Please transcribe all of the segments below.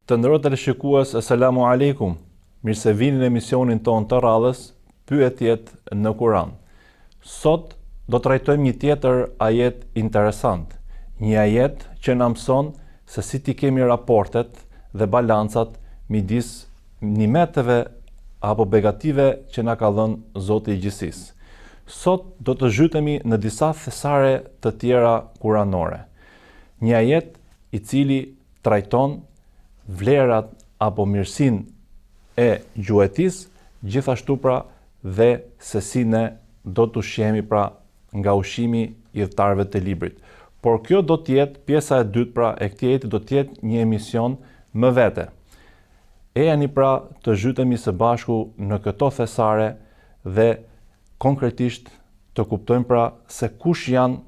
Të nderuar teleshikues, asalamu alaikum. Mirë se vini në emisionin ton të radhës Pyetjet në Kur'an. Sot do të trajtojmë një tjetër ajet interesant. Një ajet që na mëson se si ti kemi raportet dhe balancat midis nimeteve apo begative që na ka dhënë Zoti i Gjithësisë. Sot do të zhytemi në disa thesare të tjera kuranore. Një ajet i cili trajton vlerat apo mirësinë e gjuetis, gjithashtu pra dhe se si ne do të ushqehemi pra nga ushqimi i udhëtarëve të librit. Por kjo do të jetë pjesa e dytë pra e këtij ajeti, do të jetë një emision më vete. Ejani pra të zhytemi së bashku në këto thesare dhe konkretisht të kuptojmë pra se kush janë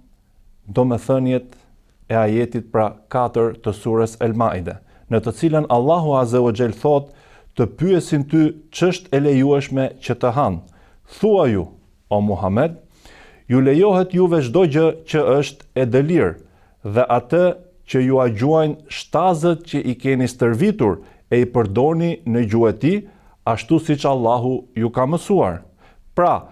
domethëniet e ajetit pra 4 të surës El Maide, në të cilën Allahu Azza wa Jall thot: "Të pyesin ty ç'është e lejueshme që të hanë. Thua ju, o Muhammed, ju lejohet juve çdo gjë që është e dëlirë, dhe atë që ju agjuajnë shtazët që i keni stërvitur e i përdorni në gjueti, ashtu siç Allahu ju ka mësuar. Pra,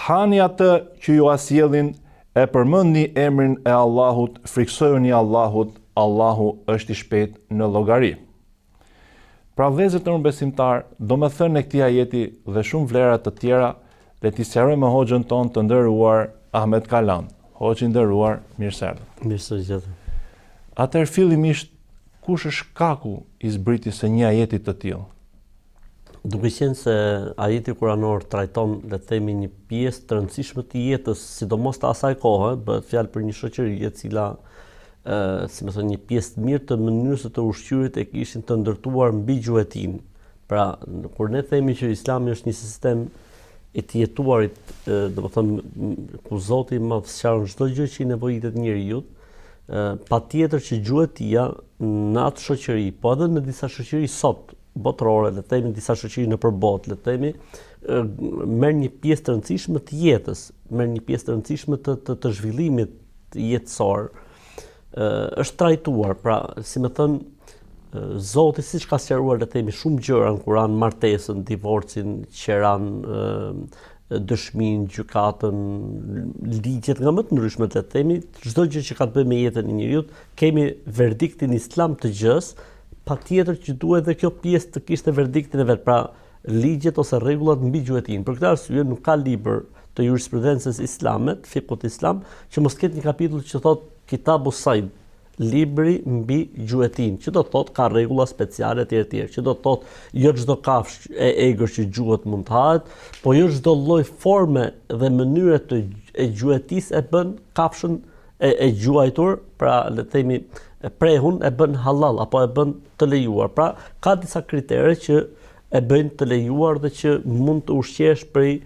hani atë që ju asjellin, e përmendni emrin e Allahut, friksojeni Allahut, Allahu është i shpejt në llogari." Pra vëllezër të besimtar, domethënë në këtij ajeti dhe shumë vlera të tjera, le t'i sqarojmë me hoxhën ton të nderuar Ahmet Kalan. Hoxhë i nderuar, mirë se erdhët. Mirë se jeni. Atëherë fillimisht, kush është shkaku i zbritjes së një ajeti të tillë? Duke qenë se ajeti kuranor trajton, le të themi, një pjesë të rëndësishme të jetës, sidomos të asaj kohe, bëhet fjalë për një shoqëri e cila si më thonë, një pjesë të mirë të mënyrës të ushqyerit e kishin të ndërtuar mbi gjuetin. Pra, kur ne themi që Islami është një sistem i të jetuarit, domethënë ku Zoti më sqaron çdo gjë që i nevojitet njeriu, patjetër që gjuetia në atë shoqëri, po edhe në disa shoqëri sot botërore, le të themi disa shoqëri në përbot, le të themi, merr një pjesë të rëndësishme të jetës, merr një pjesë të rëndësishme të zhvillimit jetësor. Është trajtuar, pra, si më thënë, Zoti siç ka sqaruar, le të themi, shumë gjëra në Kur'an, martesën, divorcin, qeran, dëshminë, gjykatën, ligjet nga më të ndryshme, le të themi, çdo gjë që ka të bëjë me jetën e njeriu, kemi verdiktin islam të gjës, patjetër që duhet dhe kjo pjesë të kishte verdiktin e vet, pra ligjet ose rregullat mbi gjuetin. Për këtë arsye nuk ka libër të jurisprudencës islame, fikut islam, që mos ketë një kapitull që thot Kitabu Said, libri mbi gjuetin, që do të thot ka rregulla speciale të tjera, që do të thot jo çdo kafshë e egër që gjuhet mund të hahet, po jo çdo lloj forme dhe mënyre e gjuetisë e bën kafshën e gjuajtur, pra le të themi prehun e bën halal apo e bën të lejuar. Pra ka disa kritere që e bëjnë të lejuar dhe që mund të ushqesh prej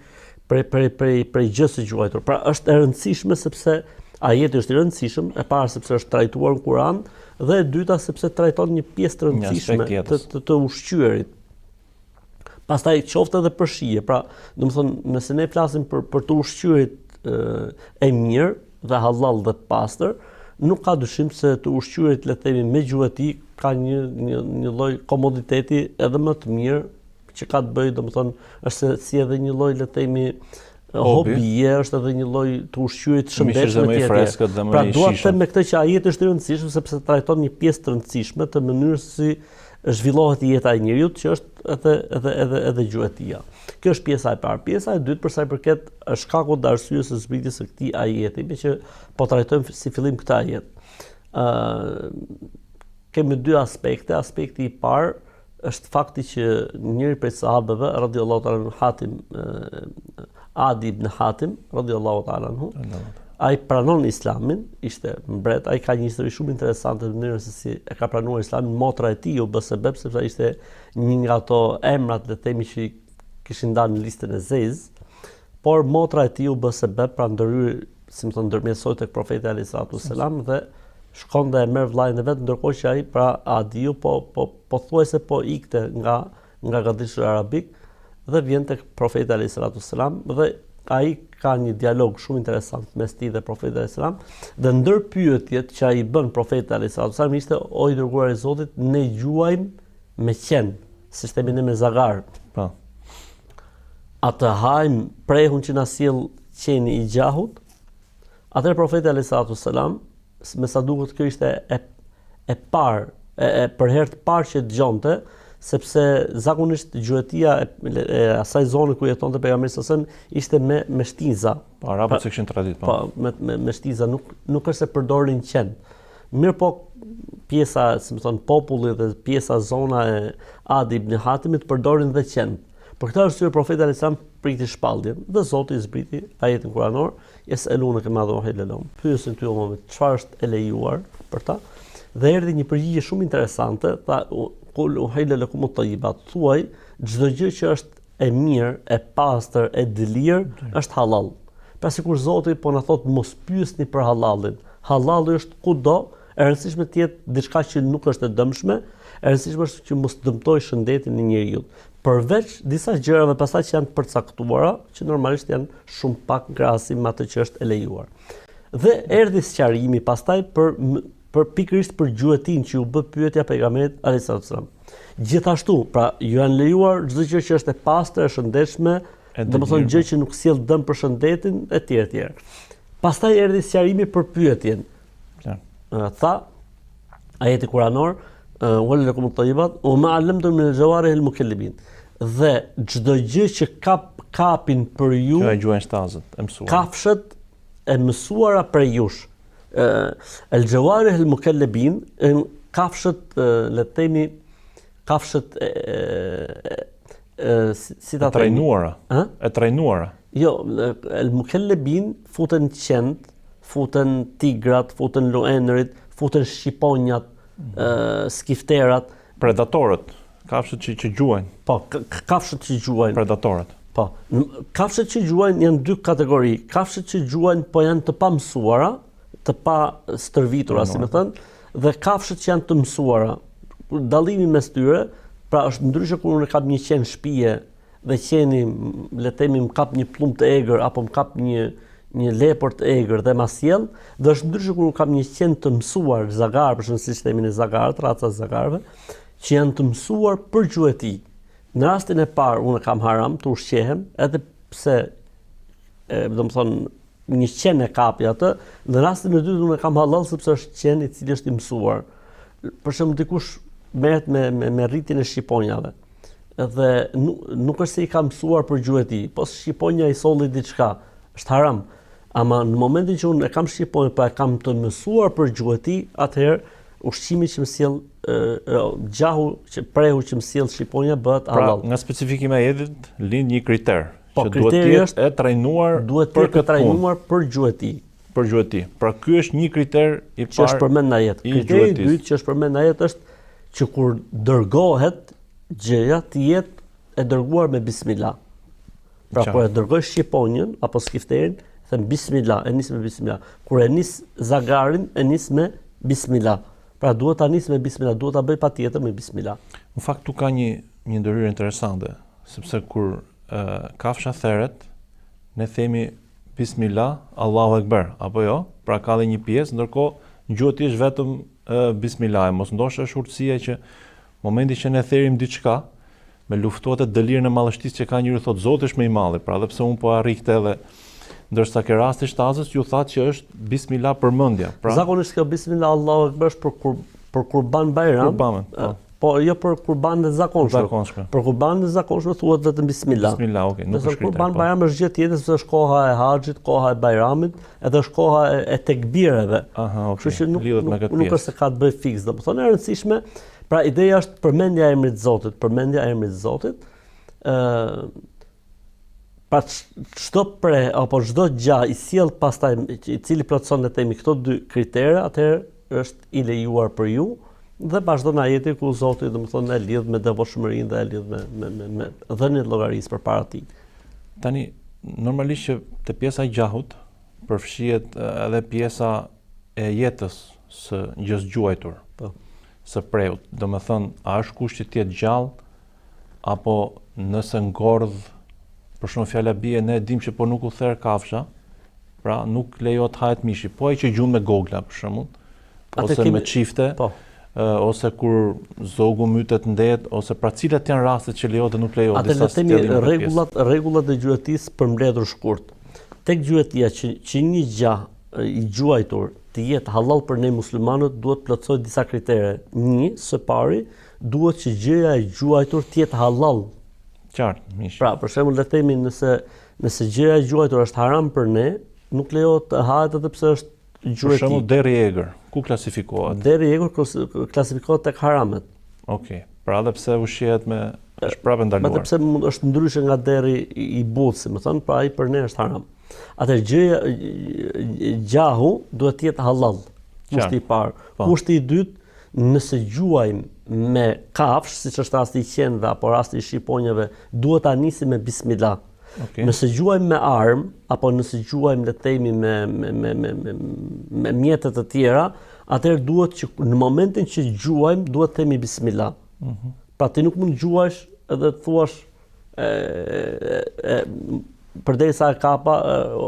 gjës së gjuajtur. Pra është e rëndësishme sepse ajeti është i rëndësishëm, e para sepse është trajtuar në Kur'an, dhe e dyta sepse trajton një pjesë të rëndësishme të ushqyerit. Pastaj qoftë edhe për shije, pra, domethënë, nëse ne flasim për të ushqyerit e mirë dhe halal dhe të pastër, nuk ka dyshim se të ushqyerit, le të themi, me gjueti ka një lloj komoditeti edhe më të mirë që ka të bëjë, domethënë, është si edhe një lloj, le të themi, hobie, është edhe një lloj të ushqyerit shëndetshëm të freskët dhe më i shijshëm. Pra dua të them me këtë që ajeti është i rëndësishëm sepse trajton një pjesë të rëndësishme të mënyrës si zhvillohet jeta e njeriu, që është edhe gjuetia. Kjo është pjesa e parë. Pjesa e dytë, për sa i përket shkakut dhe arsyes së zbritjes së këtij ajeti, me që po trajtojmë si fillim këtë ajet. Kemi dy aspekte. Aspekti i parë është fakti që njëri prej sahabeve, radhiyallahu ta'ala anhu, Hatim, Adi ibn Hatim, radhiyallahu ta'ala anhu, ai pranon Islamin, ishte mbret, ai ka një histori shumë interesante në mënyrën se si e ka pranuar Islamin. Motra e tij u bë sebeb sepse ai ishte një nga ato emrat, le të themi, që kishin dalë në listën e zezë, por motra e tij u bë sebeb pra ndërhyr, si më thon, ndërmjetësoi tek profeti alayhis salatu wassalam dhe shkon dhe e merr vllajën e vet, ndërkohë që ai, pra Adiu, pothuajse po ikte nga gatishi arabik dhe vjen tek profeti alayhis salatu wassalam dhe ai ka një dialog shumë interesant mes tij dhe profetit alayhis salam, dhe ndër pyetjet që ai bën profetit alayhis salam ishte: "O i dërguar i Zotit, ne gjuajmë me qenë, si themi ne me zagar, Po. atë hajmë prehun që na sjell qeni i gjahut, atëherë profeti alayhis salatu wassalam, me sa duket kjo ishte e parë, për herë të parë që dëgjonte, sepse zakonisht gjuetia e asaj zone ku jetonte pejgamberi s.a.s. ishte me shtiza. Po arabët se kishin traditë, po. Po, me shtiza, nuk është se përdorin qen. Mirë po, pjesa, si më thonë, populli dhe pjesa zona e Adi ibn Hatimit përdorin dhe qen. Për këtë arsye profeti alayhis salam priti shpalljen dhe Zoti i zbriti ajetin kuranor, "Yes'alunaka ma uhilla lahum." Pyesin ty o Muhammed, çfarë është e lejuar për ta? Dhe erdhi një përgjigje shumë interesante, tha "Qul uhilla lakum at-tayyibat", thuaj, çdo gjë që është e mirë, e pastër, e dëlirë, është halal. Pra sikur Zoti po na thot mos pyesni për halallin. Halali është kudo, e rëndësishme të jetë diçka që nuk është e dëmshme, e rëndësishme është që mos dëmtoj shëndetin e njeriu. Përveç disa gjërave pastaj që janë përcaktuara, që normalisht janë shumë pak krahasim me atë që është e lejuar. Dhe erdhi sqarimi pastaj për pikërisht për gjuetin që u bë pyetja pejgamberit alayhis salam. Gjithashtu, pra ju janë lejuar çdo gjë që është e pastër, e shëndetshme, domethënë gjë që nuk sjell dëm për shëndetin etj. Pastaj erdhi sqarimi për pyetjen. Tha ajeti kuranor "Wal lakum at-tayyibat wa ma 'allamtum min al-jawarih al-mukallibin." Dhe çdo gjë që kapin për ju, kjo e gjuajnë shtazët, e mësuar. Kafshët e mësuara për jush. El-jawarih al-mukallibin, kafshët, le të themi, kafshët si ta trajnuara. E trajnuara. Jo, el-mukallibin futen qend, futen tigrat, futen luenërit, futen shqiponjat, skifterat, predatorët, kafshët që gjuajnë. Po, kafshët që gjuajnë. Predatorët. Po, kafshët që gjuajnë janë dy kategori. Kafshët që gjuajnë po janë të pa mësuara, të pa stërvitura, si më thënë, dhe kafshët që janë të mësuara. Dallimi mes tyre, pra është ndryshe kur unë kam një qen shtëpie dhe qeni, le të themi, më kap një plumb të egër apo më kap një lepër të egër dhe ma sjell, dhe është ndryshe kur kam një qen të mësuar zagar, për shembull siç themi në zagarët, raca zagarëve, që janë të mësuar për gjueti. Në rastin e parë unë kam haram të ushqehem, edhe pse domethënë një qen e kapi atë, në rastin e dytë unë kam halal sepse është qen i cili është i mësuar. Për shembull dikush merret me rritjen e shqiponjave. Dhe nuk është se i ka mësuar për gjueti, po shqiponja i solli diçka, është haram. Ama në momentin që unë e kam shqiponjë, pa e kam të mësuar për gjueti, atëherë ushqimi që më sjell gjahu, prehu që më sjell shqiponja bëhet halal. Pra, nga specifikimi i ajetit lind një kriter, po, që duhet të jetë e trajnuar për këtë trajnuar për gjueti. Për gjueti. Pra ky është një kriter i parë që është përmend në ajet. Kriteri i dytë që është përmend në ajet është që kur dërgohet gjëja të jetë e dërguar me bismillah. Pra kur e dërgoj shqiponjën apo skifterin, them bismillah, e nis me bismillah. Kur e nis zagarin, e nis me bismillah. Pra duhet ta nis me bismillah, duhet ta bëj patjetër me bismillah. Në fakt tu ka një ndërhyrje interesante, sepse kur kafsha theret, ne themi bismillah, Allahu Ekber, apo jo? Pra ka dhe një pjesë, ndërkohë gjuhëti është vetëm bismillah. Mos ndoshta është urtësia që momenti që ne therim diçka, me luftohet e dëlirën e madhështisë që ka njëri thotë Zoti është më i madh, pra edhe pse un po arri këtë edhe ndërsa ke rasti shtazës ju thatë që është bismillah përmendja. Pra zakonisht kjo bismillah Allahu Ekber është për kurban Bajram. Kurbanin, po jo për kurbanin e zakonshme. Për kurbanin e zakonshme thuhet vetëm bismillah. Bismillah, okay, nuk është kurban Bajram është gjë tjetër, sepse është koha e haxhit, koha e Bajramit, edhe është koha e tekbireve. Aha, okay. Kështu që nuk është se ka të bëjë fiks, domethënë e rëndësishme. Pra ideja është përmendja e emrit të Zotit, përmendja e emrit të Zotit. Pra çdo apo çdo gjë i sjell pastaj i cili plotson le të themi këto dy kritere, atëherë është i lejuar për ju dhe vazhdon ajeti ku Zoti domethënë e lidh me devotshmërinë dhe e lidh me dhënien e llogarisë përpara tij. Tani normalisht që te pjesa e gjahut përfshihet edhe pjesa e jetës së gjës gjuajtur. Po. Së preut, do me thënë, a është kushti të jetë gjallë, apo nëse ngordh, për shumë fjala bie, ne dim që po nuk u therr kafsha, pra nuk lejohet hahet mishi, po ai që gjun me gogla për shembull, ose me çifte, ose kur zogu mytet ndet, ose pra cilat janë rastet që lejohet dhe nuk lejohet disa stjellim rregullat e gjuetisë përmbledhur shkurt. Tek gjuetia që një gjah i gjuajtur të jetë halal për ne muslimanët duhet plotësoj disa kritere. Së pari, duhet që gjëja e gjuajtur të jetë halal. Qartë, mish. Pra, për shembull, le të themi nëse gjëja e gjuajtur është haram për ne, nuk lejohet të hahet edhe pse është gjueti. Për shembull, deri i egër, ku klasifikohet? Deri i egër klasifikohet tek haramet. Okej. Pra edhe pse ushqehet me është prapë ndaluar. Edhe pse është ndryshe nga deri i butë, si më thënë, pra ai për ne është haram. Atëherë gjëja gjahu duhet të jetë halal. Kushti i parë. Kushti i dytë, nëse gjuajmë me kafsh, siç është rasti i qenve apo rasti i shqiponjave, duhet ta nisim me bismillah. Okay. Nëse gjuajmë me armë apo nëse gjuajmë le të themi me mjete të tjera, atëherë duhet që në momentin që gjuajmë duhet të themi bismillah. Pra ti nuk mund gjuash edhe të thuash përderisa e kapa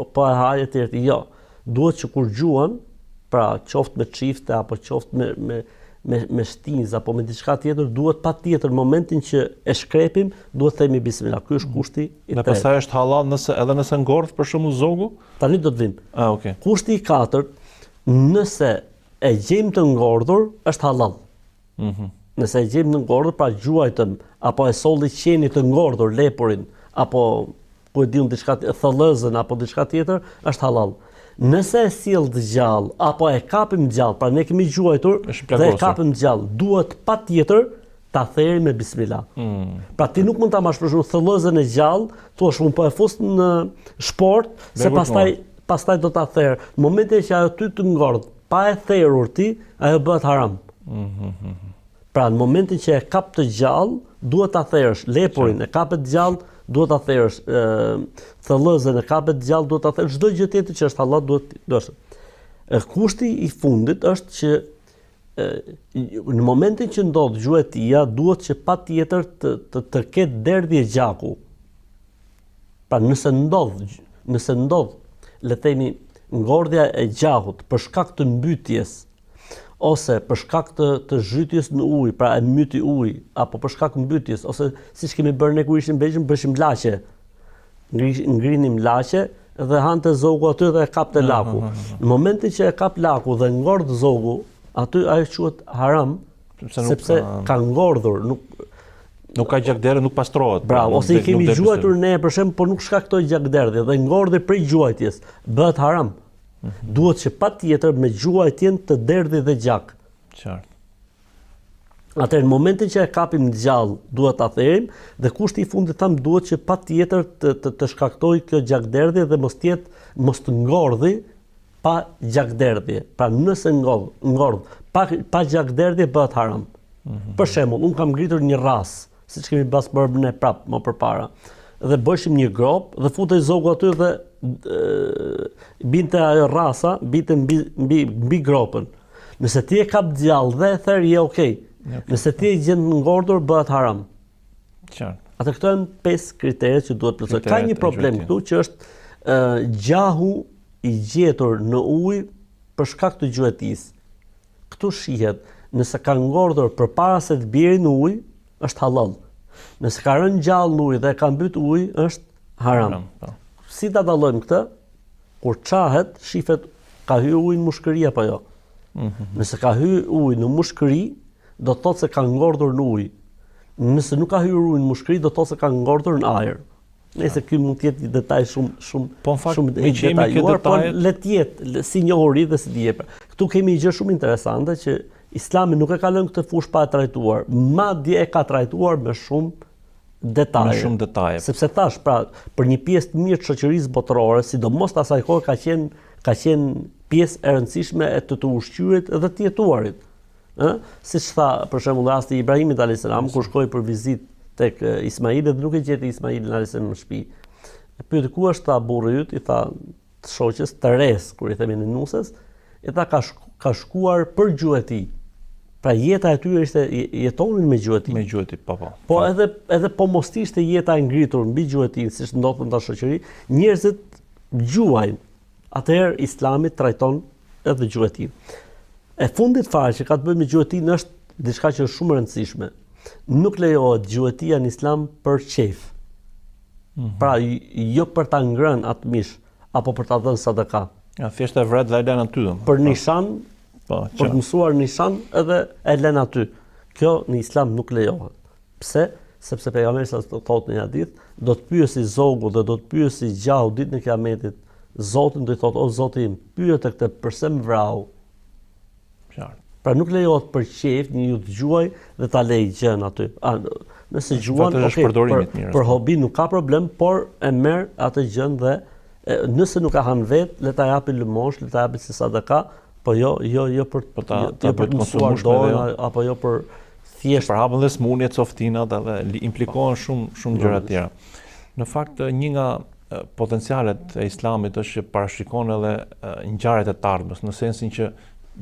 po e haje të tjerë. Jo, duhet që kur gjuan, pra qoftë me çifte apo qoftë me shtinz apo me diçka tjetër, duhet patjetër momentin që e shkrepim, duhet të themi bismillah. Ky është kushti i tretë. Dhe pastaj është halal edhe nëse ngordh për shembull zogu? Tani do të vim. Okay. Kushti i katërt, nëse e gjejmë të ngordhur, është halal. Nëse e gjejmë të ngordhur, pra gjuajtëm apo e solli qeni të ngordhur, lepurin apo ku e diun diçka thellëzën apo diçka tjetër, është halal. Nëse e sjell të gjallë apo e kapim gjallë, pra ne kemi gjuajtur dhe e kapim gjallë, duhet patjetër ta therrim me bismillah. Pra ti nuk mund ta marrësh për shembull thellëzën e gjallë, thua un po e fus në shport, se pastaj do ta therr. Në momentin që ajo ty të ngordh, pa e therrur ti, ajo bëhet haram. Pra në momentin që e kap të gjallë, duhet ta therrësh. Lepurin e kapet gjallë, duhet ta therrësh. Thellëzën e kapet gjallë, duhet ta therrësh. Çdo gjë tjetër që është halal duhet. Kushti i fundit është që në momentin që ndodh gjuetia, duhet që patjetër të ketë derdhje gjaku. Pra nëse ndodh, le të themi, ngordhja e gjakut për shkak të mbytjes ose për shkak të zhytjes në ujë, pra e myti ujë, apo për shkak mbytjes, ose siç kemi bërë ne kur ishim në Belgjum, bëshim laçe. Ngrinim laçe dhe hante zogu aty dhe e kapte laku. Në momentin që e kap laku dhe ngordh zogu, aty ajo quhet haram, sepse ka ngordhur, nuk ka gjakderdhje, nuk pastrohet. Bravo, ose i kemi gjuajtur ne për shemb, por nuk shkaktoi gjakderdhje dhe ngordhi prej gjuajtjes, bëhet haram. Duhet që patjetër me gjuajtjen të derdhi dhe gjak. Qartë. Atëherë në momentin që e kapim gjallë, duhet ta therrim dhe kushti i fundit tham duhet që patjetër të shkaktojë kjo gjakderdhje dhe mos të ngordhi pa gjakderdhje. Pra nëse ngordh pa gjakderdhje bëhet haram. Për shembull, un kam ngritur një ras, siç kemi bërë ne prap më përpara. Dhe bëshim një grop dhe futej zogu aty dhe binte ajo rasa, binte mbi gropën. Nëse ti e kap gjallë dhe e therr, je okay. Nëse ti e gjen ngordhur, bëhet haram. Qartë. Atë këto janë 5 kriteret që duhet plotësoj. Ka një problem këtu që është gjahu i gjetur në ujë për shkak të gjuetisë. Këtu shihet, nëse ka ngordhur përpara se të bjerë në ujë, është halal. Nëse ka rënë gjallë në ujë dhe ka mbyt ujë, është haram. Si ta dallojmë këtë? Kur çahet, shifet ka hyrë ujë në mushkëri apo jo. Nëse ka hyrë ujë në mushkëri, do të thotë se ka ngordhur në ujë. Nëse nuk ka hyrë ujë në mushkëri, do të thotë se ka ngordhur në ajër. Nëse ky mund të jetë një detaj shumë detajuar, por le të jetë si njohuri dhe si dije. Ktu kemi një gjë shumë interesante që Islami nuk e ka lënë këtë fushë pa e trajtuar, madje e ka trajtuar me shumë detaje. Sepse thash, pra, për një pjesë të mirë të shoqërisë botërore, sidomos të asaj kohe ka qenë pjesë e rëndësishme e të ushqyerit dhe të jetuarit. Siç tha, për shembull, rasti i Ibrahimit alayhis salam, kur shkoi për vizitë tek Ismaili dhe nuk e gjeti Ismailin alayhis salam në shtëpi. E pyeti ku është ta burri yt, i tha të shoqës, të res, kur i themi në nuses, i tha ka shkuar për gjuhëti. Pra jeta e tyre ishte jetonin me gjuhëti. Me gjuhëti, po. Po edhe po mos ishte jeta e ngritur mbi gjuhëtin, siç ndodh në shoqëri, njerëzit gjuajnë. Atëherë Islami trajton edhe gjuhëtin. E fundit fare që ka të bëjë me gjuhëtin është diçka që është shumë e rëndësishme. Nuk lejohet gjuetia në Islam për qejf. Pra jo për ta ngrënë atë mish apo për ta dhënë sadaka. Ja, thjesht e vret dhe e lën aty. Për nishan, për të mësuar nishan edhe e lën aty. Kjo në Islam nuk lejohet. Pse? Sepse pejgamberi sa thotë në një hadith, do të pyesi zogu dhe do të pyesi gjahu ditën e Kiametit, Zotin do i thotë, o Zoti im, pyet e këtë pse më vrau. Qartë. Pra nuk lejohet për qejf një ju dëgjuaj dhe ta lej gjën aty. Nëse gjuan, për hobi nuk ka problem, por e merr atë gjën dhe nëse nuk ka han vet, le ta japi lëmosh, le ta japi si sadaka, po jo për të mësuar dorën apo jo për thjesht për hapën dhe smundjet, softinat dhe implikohen shumë gjëra tjera. Në fakt një nga potencialet e Islamit është që parashikon edhe ngjarjet e të ardhmes, në sensin që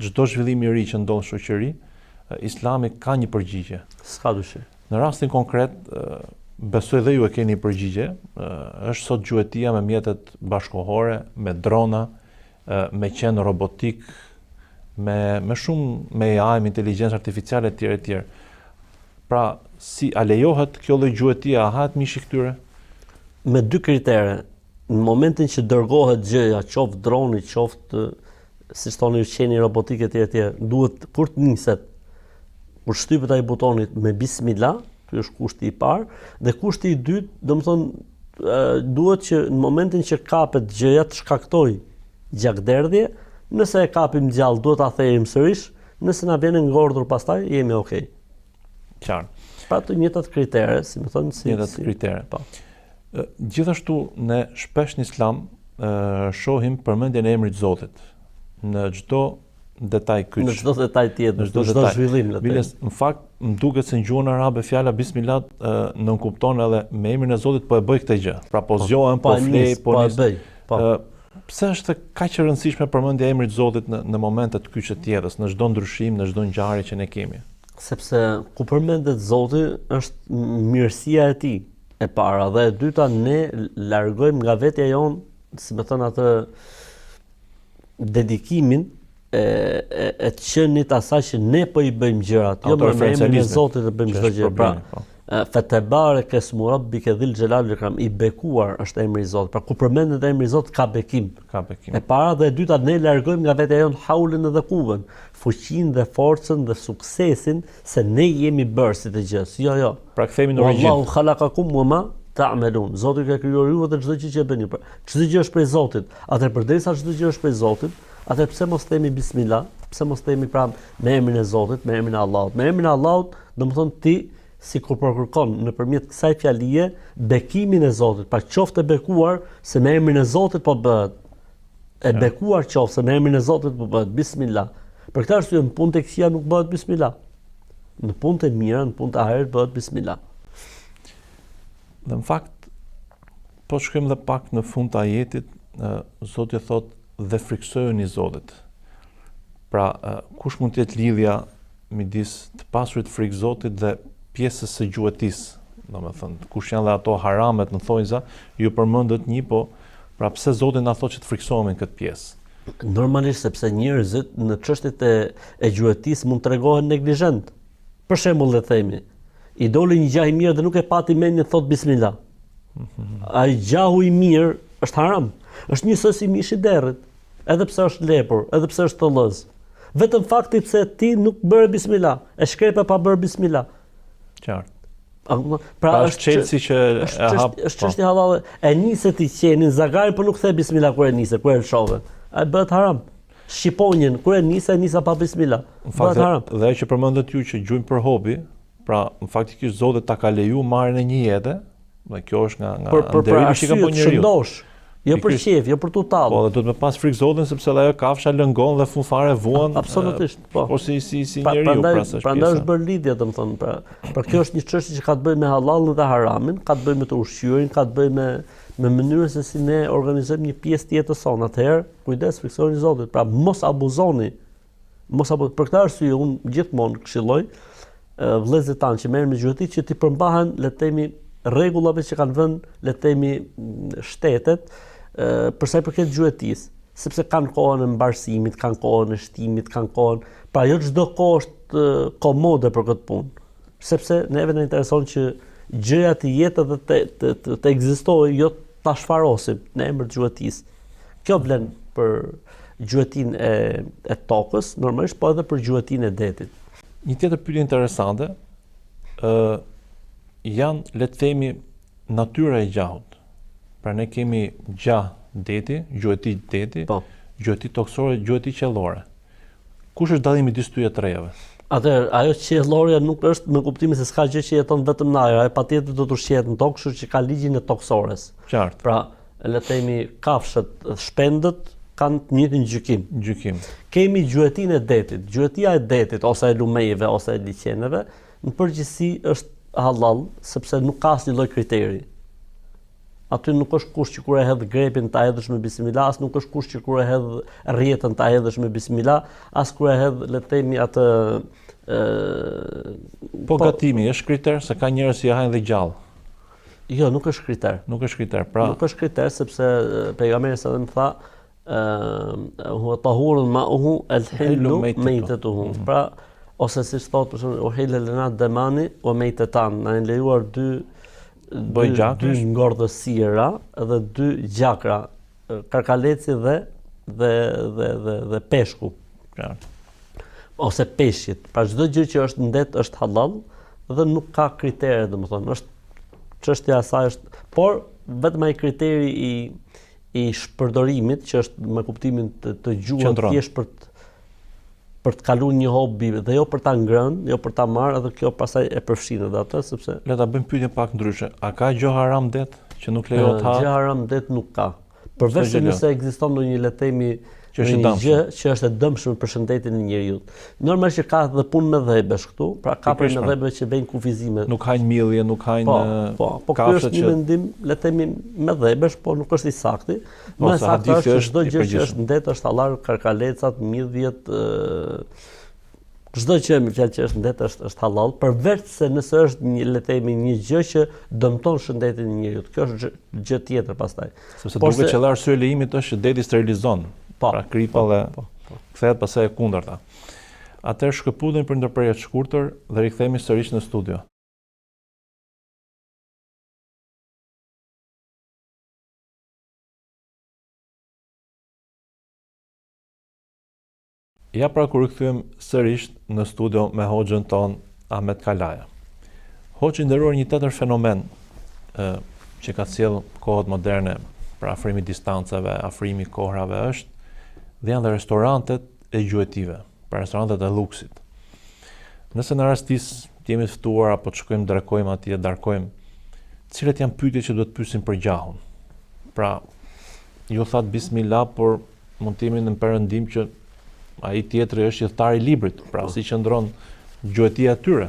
çdo zhvillim i ri që ndodh në shoqëri, Islami ka një përgjigje. S'ka dyshim. Në rastin konkret, besoj dhe ju e keni përgjigje, është sot gjuetia me mjetet bashkohore, me drona, me qenë robotik, me AI, me inteligjencë artificiale etj. Pra, si a lejohet kjo lloj gjuetie, a hahet mishi këtyre? Me dy kritere. Në momentin që dërgohet gjëja, qoftë droni, qoftë siç thoni qeni robotik etj, duhet kur të niset, kur shtypet ai butonit me bismillah, ky është kushti i parë, dhe kushti i dytë, domethënë duhet që në momentin që kapet gjëja të shkaktoj gjakderdhje, nëse e kapim gjallë duhet ta thejim sërish, nëse na vjen e ngordhur pastaj jemi okay. Qartë. Pra të njëjtat kritere, si më thënë, njëjtat kritere. Po. Gjithashtu ne shpesh në Islam shohim përmendjen e emrit Zotit në çdo detaj kyç. Në çdo detaj tjetër, në çdo zhvillim. Në fakt, më duket se në gjuhën arabe fjala bismillah nënkupton edhe me emrin e Zotit po e bëj këtë gjë. Pra po zgjohem, po flej, po e bëj. Po. Pse është kaq e rëndësishme përmendja e emrit Zotit në momente të kyçe të tjera, në çdo ndryshim, në çdo ngjarje që ne kemi? Sepse ku përmendet Zoti është mirësia e tij e para, dhe e dyta ne largojmë nga vetja jonë, si më thënë atë dedikimin e të qenit asaj që ne po i bëjmë gjërat, jo me emrin e Zotit të bëjmë çdo gjë. Pra, Fetebareke esmu rabbike dhil xhelal wal ikram, i bekuar është emri i Zotit. Pra kur përmendet emri i Zotit ka bekim. E para dhe e dyta ne largojmë nga vetja jonë haulin dhe kuven, fuqinë dhe forcën dhe suksesin se ne jemi bërë si të gjës. Jo. Pra kthehemi në origjinë. Allahu khalaqakum wama ta'malun. Zoti ka krijuar ju dhe çdo gjë që e bëni. Çdo gjë është prej Zotit. Atë përderisa çdo gjë është prej Zotit, atë pse mos themi bismillah? Pse mos themi pra me emrin e Zotit, me emrin e Allahut? Me emrin e Allahut, domethënë ti si kur përkërkon nëpërmjet kësaj fjalie bekimin e Zotit, pra qoftë e bekuar se me emrin e Zotit po bëhet. E bekuar qoftë se me emrin e Zotit po bëhet bismillah. Për këtë arsye në punë tek këqija nuk bëhet bismillah. Në punë e mira, në punë të ahiret bëhet bismillah. Dhe në fakt, po shkojmë dhe pak në fund të ajetit, Zoti thotë dhe friksojeni Zotit. Pra, kush mund të jetë lidhja midis të pasurit frikë Zotit dhe pjesës së gjuetisë, domethënë, kush janë dhe ato haramet në thonjza, ju përmendët një, po pra pse Zoti na thotë që të friksohemi në këtë pjesë? Normalisht sepse njerëzit në çështjet e gjuetisë mund të tregohen neglizhent. Për shembull, le të themi, i doli një gjah i mirë dhe nuk e pati mendjen thot bismillah. Ai gjahu i mirë është haram. Është njësoj si mishi i derrit, edhe pse është lepur, edhe pse është tollëz. Vetëm fakti pse ti nuk bëre bismillah, e shkrepe pa bërë bismillah. Qartë. Pra është çelësi që e hap. Është çështje hallale. E nisë ti qenin zagarin, por nuk the bismillah kur e nisë, kur e lshove. Ai bëhet haram. Shqiponjen kur e nisa pa bismillah. Bëhet haram. Dhe ajo që përmendet ju që gjujmë për hobi, pra faktikisht Zoti ta ka leju marrjen e një jete, dhe kjo është nga nderimi që ka bën njeriu. Jo për qejf, jo për tu tallë. Po, dhe duhet me pas frikë Zotin sepse ajo kafsha lëngon dhe fund fare vuan. Absolutisht, po. Po si njeriu pra s'është. Prandaj është bërë lidhje, domethënë, pra kjo është një çështje që ka të bëjë me halallin dhe haramin, ka të bëjë me të ushqyerjen, ka të bëjë me mënyrën se si ne organizojmë një pjesë të jetës sonë. Atëherë, kujdes, friksoni Zotit. Pra mos abuzoni. Për këtë arsye unë gjithmonë këshilloj vëllezërit tanë që merren me gjuhëti që ti përmbahen, le të themi, rregullave që kanë vënë, le të themi, shtetet për sa i përket gjuhëtisë, sepse kanë kohën e mbarsimit, kanë kohën e shtimit, kanë kohën, pra jo çdo kohë është është komode për këtë punë, sepse neve na intereson që gjëja të jetë dhe të ekzistojë, jo ta shfarosim në emër të gjuetisë. Kjo vlen për gjuetinë e tokës, normalisht po edhe për gjuetinë e detit. Një tjetër pyetje interesante, janë, le të themi, natyra e gjahut. Pra ne kemi gjah deti, gjueti deti, Po. gjueti toksore, gjueti qellore. Kush është dallimi midis tyre trejave? Atëherë, ajo qiellorja nuk është me kuptimin se s'ka gjë që jeton vetëm në ajër, ai patjetër do të ushqehet në tokë, kështu që ka ligjin e toksores. Qartë. Pra, le të themi kafshët, shpendët kanë të njëjtin gjykim. Gjykim. Kemi gjuetinë e detit. Gjuetia e detit ose e lumejve ose e liqeneve, në përgjithësi është halal, sepse nuk ka asnjë lloj kriteri. Aty nuk është kusht që kur e hedh grepin ta hedhësh me bismillah, as nuk është kusht që kur e hedh rrjetën ta hedhësh me bismillah, as kur e hedh, le të themi, atë Po gatimi është kriter se ka njerëz që ja hajnë dhe gjallë. Jo, nuk është kriter. Nuk është kriter. Pra, Nuk është kriter sepse pejgamberi sa më tha huwa tahurun ma'uhu al-hillu maytatuhu. Pra, ose siç thotë për shembull uhilla lana damani wa maytatan, na janë lejuar dy ngordhësira dhe dy gjakra, karkaleci dhe peshku. qartë. Ose peshqit. Pra çdo gjë që është ndet është halal dhe nuk ka kritere, domethënë, është çështja e saj është, por vetëm ai kriteri i shpërdorimit që është me kuptimin të gjuhës thjesht për të kaluar një hobi dhe jo për ta ngrënë, jo për ta marrë, edhe kjo pastaj e përfshin edhe atë sepse Le ta bëjmë pyetje pak ndryshe. A ka gjë haram det që nuk lejohet ha? gjë haram det nuk ka. Përveç se nëse ekziston ndonjë, le të themi, Që është e një dëmshme. gjë që është e dëmshme për shëndetin e njeriu. Normalisht që ka dhe punë me dhëbesh këtu, pra ka për me dhëbe që bëjnë kufizime. Nuk hajnë millje, nuk hajnë Po ky është një mendim, le të themi, me dhëbesh, po nuk është i saktë. Më se saktë hadithi është është çdo i gjë që përgjithshëm. është ndet është halal, karkalecat, midhjet, çdo gjë me fjalë që është ndet është halal, përveç se nëse është një, le të themi, një gjë që dëmton shëndetin e njeriu. Kjo është gjë tjetër pastaj. Sepse duket që arsye e lejimit është që deti sterilizon. Pra kripa dhe kthehet pastaj e kundërta. Atëherë shkëputemi për ndërprerje të shkurtër dhe rikthehemi sërish në studio. Ja pra kur rikthyem sërish në studio me hoxhën ton Ahmet Kalaja. Hoxhë i nderuar, një tjetër fenomen që ka sjell kohët moderne, pra afrimi distancave, afrimi kohrave është, dhe janë dhe restorantet e gjuetive, pra restorantet e luksit. Nëse në rastis të jemi të ftuar apo të shkojmë drekojmë atje, darkojmë, cilat janë pyetjet që duhet të pyesim për gjahun. Pra, ju thatë bismillah, por mund të jemi në perëndim që ai tjetri është hidhtar i librit, pra si qëndron gjuetia e tyre.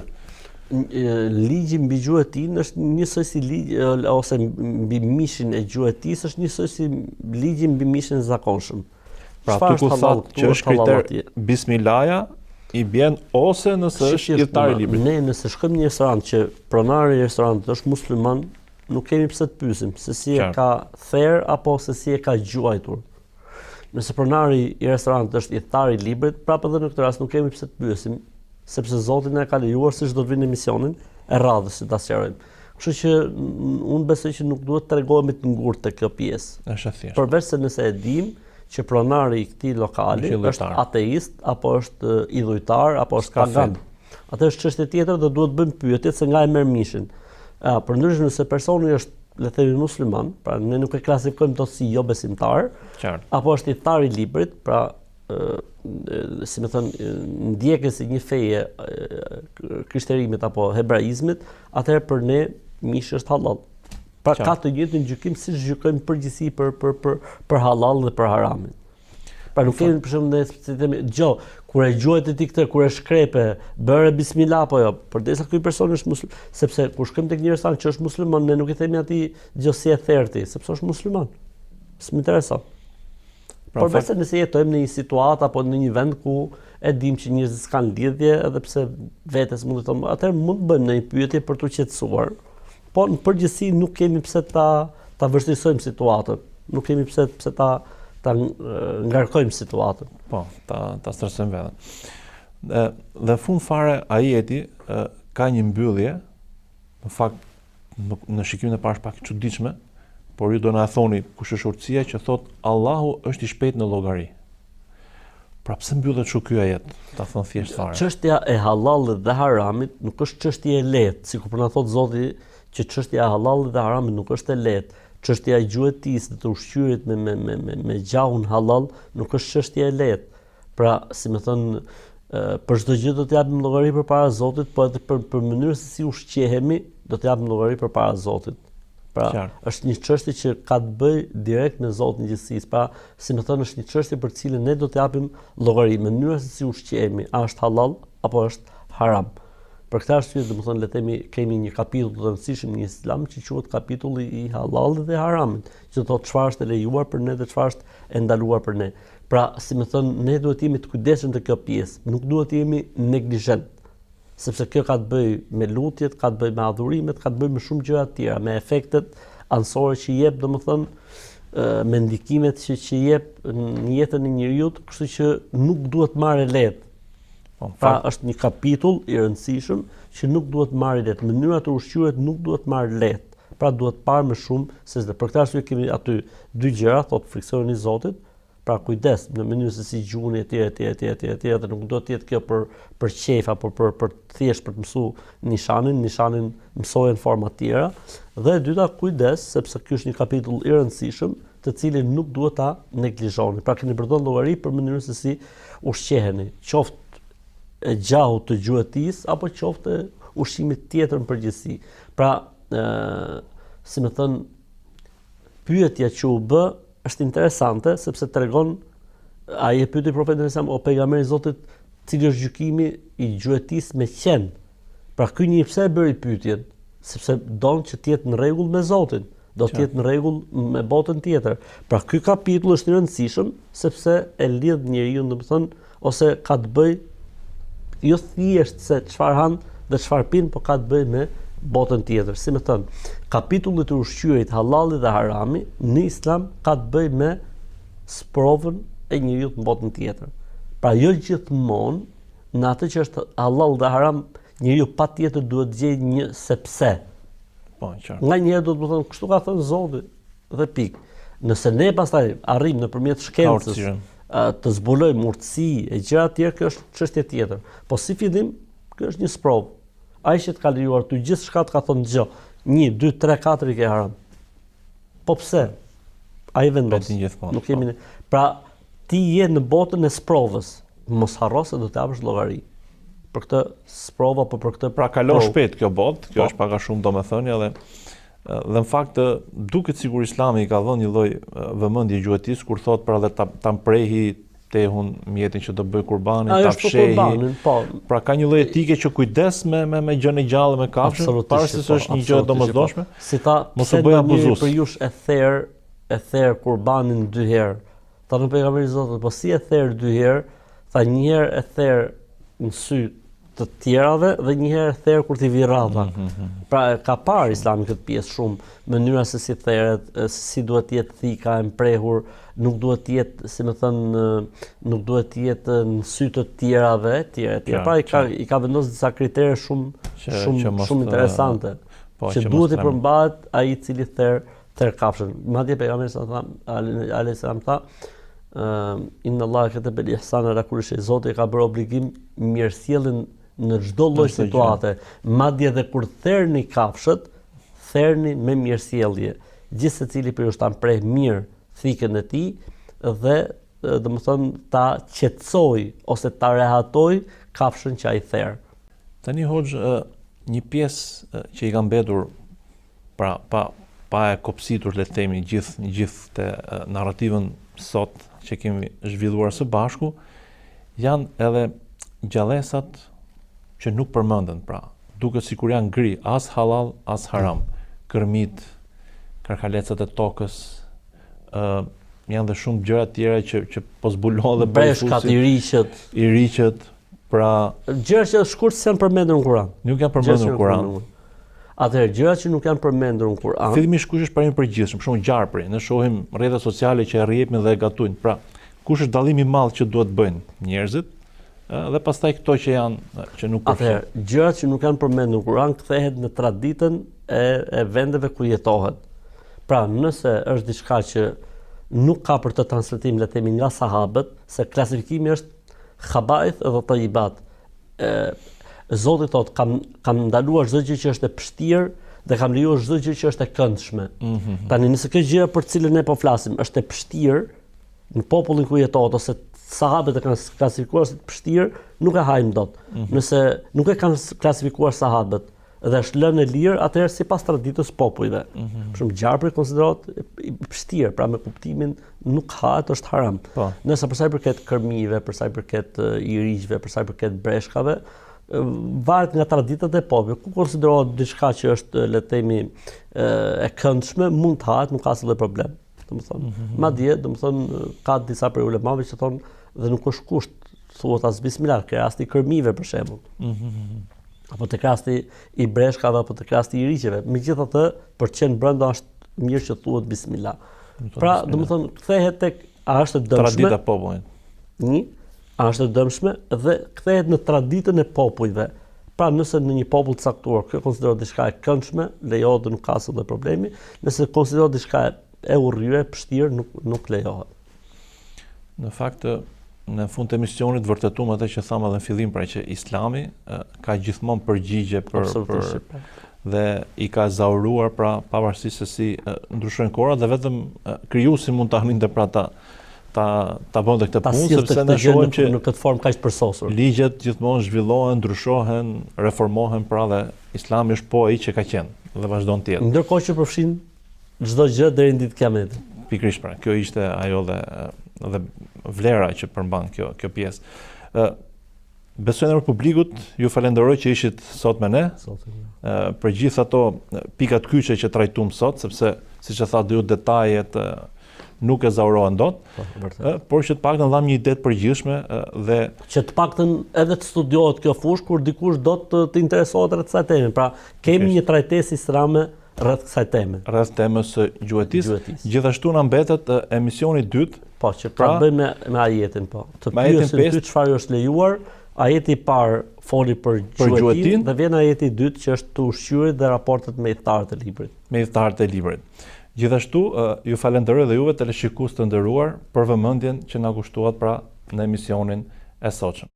Ligji mbi gjuetin është njësoj si ligj ose mbi mishin e gjuetisë është njësoj si ligji mbi mishin e zakonshëm. Pra aty ku thotë që është kriter bismillaja, i bjen ose nëse është hidhtar i librit. Ne nëse shkojmë në një restorant që pronari i restorantit është musliman, nuk kemi pse të pyesim se si e ka therr apo se si e ka gjuajtur. Nëse pronari i restorantit është hidhtar i librit, prapë edhe në këtë rast nuk kemi pse të pyesim, sepse Zoti na ka lejuar siç do të vinë në emisionin e radhës që ta sqarojmë. Kështu që unë besoj që nuk duhet të tregohemi të ngurtë te kjo pjesë. Është thjesht. Përveç se nëse e dim që pronari i këtij lokali është ateist apo është idhujtar apo është pagan. Atë është çështje tjetër dhe duhet bëjmë pyetje se nga e merr mishin. Përndryshe nëse personi është, le të themi, musliman, pra ne nuk e klasifikojmë dot si jo besimtar, apo është hidhtar i librit, pra si më thon, ndjekës i një feje krishterimit apo hebraizmit, atëherë për ne mishi është halal. Pra ka të njëjtin gjykim siç gjykojmë përgjithësi për halal dhe për haramin. Pra nuk kemi për shembull ne si themi, kur e gjuajt ti këtë, kur e shkrepe, bëre bismillah apo jo, përdesa ky person është musliman, sepse kur shkojmë tek një restorant që është musliman, ne nuk i themi atij si e therti, sepse është musliman. S'më intereson. Por përse nëse jetojmë në një situatë apo në një vend ku e dim që njerëzit s'kan lidhje, edhe pse vetes mund të thonë, atëherë mund të bëjmë një pyetje për t'u qetësuar. Po në përgjithësi nuk kemi pse ta vështirësojmë situatën. Nuk kemi pse ta ngarkojmë situatën. Po, ta stresojmë veten. Dhe fund fare ajeti ka një mbyllje, në fakt në shikimin e parë pak çuditshme, por ju do na thoni kush është urtësia që thot Allahu është i shpejt në llogari. Pra pse mbyllet kështu ky ajet? Ta thon thjesht fare. Çështja e halallit dhe haramit nuk është çështje e lehtë, sikur po na thot Zoti që çështja e halallit dhe haramit nuk është e lehtë. Çështja e gjuetisë dhe të ushqyerit me gjahun halal nuk është çështje e lehtë. Pra, si më thon, për çdo gjë do të japim llogari përpara Zotit, po edhe për mënyrën se si ushqehemi do të japim llogari përpara Zotit. Pra, është një çështje që ka të bëjë direkt me Zotin e gjithësisë. Pra, si më thon, është një çështje për të cilën ne do të japim llogari, mënyra se si ushqehemi, a është halal apo është haram. Për këtë arsye, domethënë, le të themi, kemi një kapitull të rëndësishëm në Islam që quhet kapitulli i halallit dhe haramit, që thotë çfarë është e lejuar për ne dhe çfarë është e ndaluar për ne. Pra, si më thon, ne duhet të jemi të kujdesshëm te kjo pjesë, nuk duhet të jemi neglizhent, sepse kjo ka të bëjë me lutjet, ka të bëjë me adhurimet, ka të bëjë me shumë gjëra të tjera, me efektet anësore që jep, domethënë, me ndikimet që jep në jetën e njeriu, kështu që nuk duhet marrë lehtë. Pra, është një kapitull i rëndësishëm që nuk duhet marrë lehtë. Mënyra të ushqyeret nuk duhet marrë lehtë. Pra, duhet parë më shumë se për këtë arsye kemi aty dy gjëra, thotë friksoni Zotit. Pra, kujdes në mënyrë se si gjuni etj, dhe nuk do të jetë kjo për qejf apo për thjesht për të mësuar nishanin mësohen forma të tjera. Dhe e dyta, kujdes, sepse ky është një kapitull i rëndësishëm, të cilin nuk duhet ta neglizhoni. Pra, keni përdorur llogari për mënyrën se si ushqeheni, qoftë e gjahut të gjuetisë apo qoftë ushqimit tjetër në përgjithësi. Pra, si më thën, pyetja që u bë është interesante sepse tregon ai e pyeti profetin e Islam o pejgamberi i Zotit, cili është gjykimi i gjuetisë me qen. Pra ky një pse e bëri pyetjen, sepse don që të jetë në rregull me Zotin, do të jetë në rregull me botën tjetër. Pra ky kapitull është i rëndësishëm sepse e lidh njeriu, domethënë, ose ka të bëjë jo thjesht se çfarë han dhe çfarë pin, por ka të bëjë me botën tjetër. Si më thënë, kapitulli të ushqyerit halalli dhe harami në Islam ka të bëjë me sprovën e njeriu në botën tjetër. Pra jo gjithmonë në atë që është halal dhe haram njeriu patjetër duhet të gjejë një sepse. Po, qartë. Nga njëherë do të thonë kështu ka thënë Zoti dhe pikë. Nëse ne pastaj arrim nëpërmjet shkencës të zbulojmë urtësi e gjëra të tjera, kjo është çështje tjetër. Po si fillim, kjo është një sprovë. Ai që të ka lejuar ty gjithçka të ka thonë dëgjoj, 1, 2, 3, 4 i ke haram. Po pse? Ai vendos. Nuk kemi. Pra ti je në botën e sprovës. Mos harro se do të japësh llogari. Për këtë sprovë apo për këtë. Pra kalon shpejt kjo botë, kjo është pak a shumë domethënia dhe në fakt duket sikur Islami ka dhënë një lloj vëmendje gjuetis kur thotë pra dhe ta mprehi tehun mjetin që do bëj kurbanin, ta fshehi. Pra ka një lloj etike që kujdes me gjën e gjallë, me kafshën, para se është një gjë domosdoshme. Si ta mos u bëj abuzues. Për jush e therr kurbanin 2 herë. Ta në pejgamberi Zotit, po si e therr 2 herë? Tha një herë e therr në sy të tjerave dhe një herë e therr kur t'i vi rradha. Pra ka parë Islami këtë pjesë shumë, mënyra se si therret, si duhet të jetë thika e mprehur, nuk duhet të jetë, si më thën, nuk duhet të jetë në sy të tjerave, etj. Pra i ka vendosur disa kritere shumë interesante, që duhet i përmbahet ai i cili therr kafshën. Madje pejgamberi alayhis salam tha, inna Allah kataba al-ihsana ala kulli shay. Zoti ka bërë obligim mirësjelljen në çdo lloj situate, madje edhe kur therrni kafshët, therrni me mirësjellje. Gjithë secili për ju ta mpreh mirë thikën e tij dhe domethënë ta qetësoj ose ta rehatoj kafshën që ai therr. Tani hoxh, një pjesë që i ka mbetur pra pa e kopsitur le të themi gjithë narrativën sot që kemi zhvilluar së bashku, janë edhe gjallësat që nuk përmenden, pra duket sikur janë gri, as halal as haram. Kërmit, karkalecat e tokës, janë dhe shumë gjëra tjera që po zbulohen dhe breshkat, i riqet, pra gjëra që shkurt s'janë përmendur në Kur'an. Nuk janë përmendur në Kur'an. Atëherë gjëra që nuk janë përmendur në Kur'an. Fillimisht kush është parimi i përgjithshëm, shumë gjarpri, ne shohim rrjetet sociale që rrjepin dhe e gatojnë. Pra, kush është dallimi i madh që duhet bëjnë njerëzit dhe pastaj këto që nuk përfshin. Atëherë, gjërat që nuk janë përmendur në Kur'an kthehet në traditën e vendeve ku jetohet. Pra, nëse është diçka që nuk ka për të transmetim, le të themi, nga sahabët, se klasifikimi është khabaith dhe tayyibat. Zoti thotë, kam ndaluar çdo gjë që është e pështirë dhe kam lejuar çdo gjë që është e këndshme. Tani nëse kjo gjë për cilën ne po flasim është e pështirë në popullin ku jetohet ose sahabët e kanë klasifikuar si të pështirë, nuk e hajmë dot. Nëse nuk e kanë klasifikuar sahabët dhe është lënë e lirë, atëherë sipas traditës popujve. Për shembull, gjarpri konsiderohet i pështirë, pra me kuptimin nuk hahet, është haram. Nëse për sa i përket kërmive, për sa i përket iriqve, për sa i përket breshkave, varet nga traditat e popujve. Ku konsiderohet diçka që është, le të themi, e këndshme, mund të hahet, nuk ka asnjë problem. Madje, ka disa prej ulemave që thonë dhe nuk është kusht, thuhet as bismillah, ke rasti i kërmive për shembull. Apo tek rasti i breshkave apo tek rasti i iriqeve. Megjithatë, për të qenë brenda është mirë që thuhet bismillah. Pra, domethënë kthehet tek a është e dëmshme? Tradita e popullit. A është e dëmshme dhe kthehet në traditën e popujve. Pra, nëse në një popull të caktuar kjo konsiderohet diçka e këndshme, lejohet dhe nuk ka asnjë problemi. Nëse konsiderohet diçka e urryre, pështirë, nuk lejohet. Në fakt, në fund të emisionit vërtetuam atë që thamë edhe në fillim, pra që Islami ka gjithmonë përgjigje dhe i ka zauruar, pra pavarësisht se si ndryshojnë kohrat dhe vetëm krijuesi mund ta hninte pra ta bënte këtë punë, sepse ne shohim që në këtë formë kaq të përsosur. Ligjet gjithmonë zhvillohen, ndryshohen, reformohen, pra dhe Islami është po ai që ka qenë dhe vazhdon të jetë. Ndërkohë që përfshin çdo gjë deri në ditën e Kiametit. Pikërisht, pra, kjo ishte ajo dhe vlera që përmban kjo pjesë. Besoj në publikut, ju falenderoj që ishit sot me ne. Për gjithë ato pikat kyçe që trajtuam sot, sepse siç e thatë ju detajet nuk e zaurohen dot, por që të paktën dhamë një ide të përgjithshme dhe që të paktën edhe të studiohet kjo fushë kur dikush do të interesohet rreth kësaj teme. Pra, kemi një trajtesë islame rreth kësaj teme. Rreth temës së gjuetisë. Gjithashtu na mbetet emisioni i dytë, po që ka të bëjë me ajetin, po. Të pyesim ty çfarë është lejuar. Ajeti i parë foli për gjuetin dhe vjen ajeti i dytë që është të ushqyerit dhe raportet me idhtarët e librit. Gjithashtu, ju falenderoj dhe juve teleshikues të nderuar për vëmendjen që na kushtuat pra në emisionin e sotshëm.